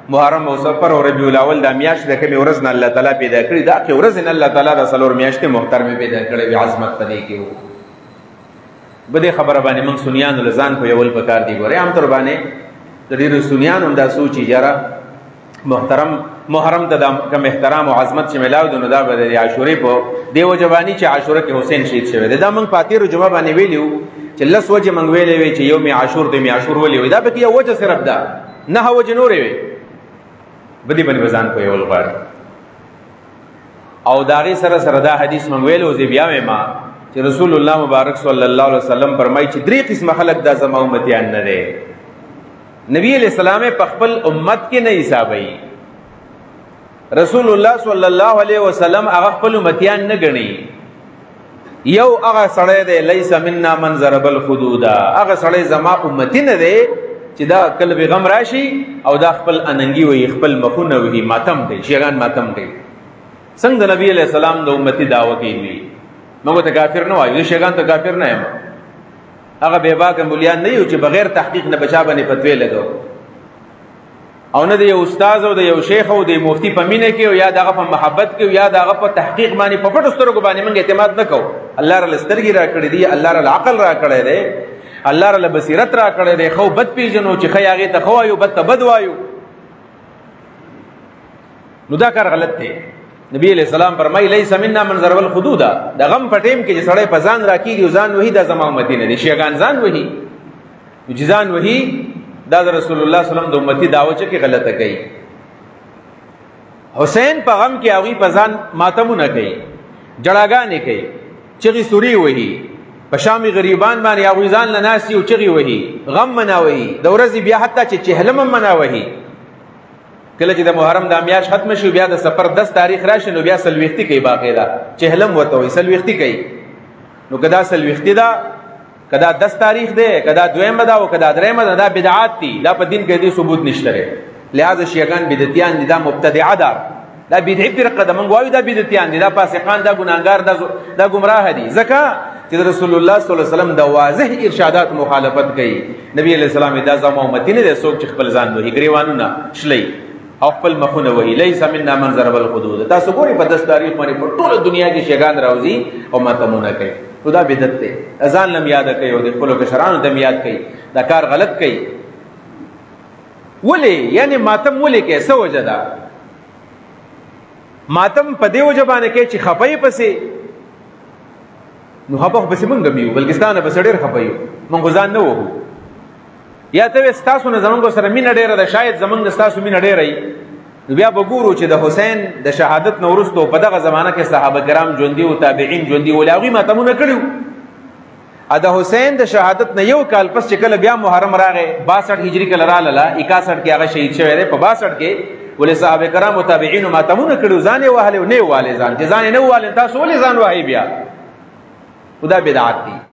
محرم او سفر او ربیع الاول دا میاشت د کومې ورځ نه الله تعالی پیدا کړی دا کې ورځ نه الله تعالی د څلور میاشتې محترمه پیدا کړې وي عظمت پدې کې وو بده خبره باندې موږ سنیان لزان په یول پکار دی ګوره عام تر باندې د ډیرو سنیان هم دا سوچي جره محرم ته د کوم احترام او عظمت چې ملاو د نو دا به د عاشورې په دیو جوانی چې عاشوره کې حسین شهید شوی دا موږ پاتیرو جمعه باندې ویلو چې لس وجه موږ ویلې وی چې یوم عاشور د عاشور ولې دا به کې یو وجه صرف ده نه وجه نورې وي بدی باندې بزان په یول غواړي او داغه سره سره دا حدیث موږ ویلو زی بیا ما چې رسول الله مبارک صلی الله علیه وسلم فرمایي چې درې قسم خلق د زما امتیان نه دي نبی علیہ السلام په خپل امت کې نه حسابي رسول الله صلی الله علیه وسلم هغه خپل امتیان نه غني یو هغه سړی دی لیس منا من ضرب الخدود هغه سړی زما امتی نه دی چې دا کله به غم راشي او دا خپل اننګي وي خپل مخونه وي ماتم دی شیغان ماتم دی څنګه د نبی علیہ السلام د امتی دعوه کوي موږ ته کافر نه وایو شیغان ته کافر نه یم هغه به باک مولیان نه یو چې بغیر تحقیق نه بچا باندې فتوی لګو او نه د یو استاد او د یو شیخ او د مفتی په مینه کې او یا دغه په محبت کې او یا دغه په تحقیق باندې په پټو سترګو باندې موږ اعتماد نکوو الله رل سترګي را کړی دی الله رل عقل را کړی دی الله رل بصیرت را کړی دی خو بد پیژنو چې خی هغه ته خو وایو بد ته بد وایو نو دا کار غلط دی نبی علیہ السلام فرمای لیس منا من ضرب الخدود دا غم په ټیم کې چې سړی په ځان راکېږي ځان وਹੀ د زما امتی نه دي شیغان ځان وਹੀ چې ځان وਹੀ دا رسول الله صلی الله علیه وسلم د امتی دعوه چې غلطه کوي حسین په غم کې هغه په ځان ماتمونه کوي جړاګانې کوي چغي سوري وਹੀ په شامي غریبان باندې هغه ځان لناسي او چغي وਹੀ غم مناوي د ورځې بیا حتی چې چهلم مناوي کله چې د محرم د میاش ختم شي بیا د سفر 10 تاریخ راشي نو بیا سلوختی کوي باقاعده چهلم وته وي سلوختی کوي نو کدا سلوختی دا کدا 10 تاریخ ده کدا دویمه دا او کدا دریمه دا بدعات دي دا په دین کې دي ثبوت نشته لہذا شیعان بدعتيان دي دا مبتدعه ده دا بدعي فرقه ده مونږ وایو دا بدعتيان دي دا فاسقان دا ګناګار دا گمراه دي ځکه چې رسول الله صلی الله علیه وسلم دا واضح ارشادات مخالفت کوي نبی علیہ السلام دا زمو امتی نه څوک چې خپل ځان وهي غریوانو نه شلي او خپل مخونه وهي لیس منا من ضرب الخدود تاسو ګوري په 10 تاریخ باندې په ټول دنیا کې شیعان راوځي او ماتمونه کوي خدا بدعت ته اذان لم یاد کوي او د خپل کشرانو دم یاد کوي دا کار غلط کوي ولی یعنی ماتم ولی کې څه وجه ده ماتم په دې وجه باندې کې چې خپای پسې نو هغه پسې مونږ بیو بلکستان په سړیر خپایو مونږ ځان نه وو یا ته تاسو نه زمونږ سره مين ډیره ده شاید زمونږ تاسو مين ډیره بیا وګورو چې د حسین د شهادت نو ورستو په دغه زمانہ کې صحابه کرام ژوندۍ او تابعین ژوندۍ ولاغي ماتمونه کړیو ا د حسین د شهادت نه یو کال پس چې کله بیا محرم راغی 62 هجری کله رااله 61 کې هغه شهید شوی دی په 62 کې ولې صحابه کرام او تابعین ماتمونه کړیو ځان یې وهله نه والي ځان چې ځان نه والي تاسو ولې ځان وایي بیا خدا بدعت دي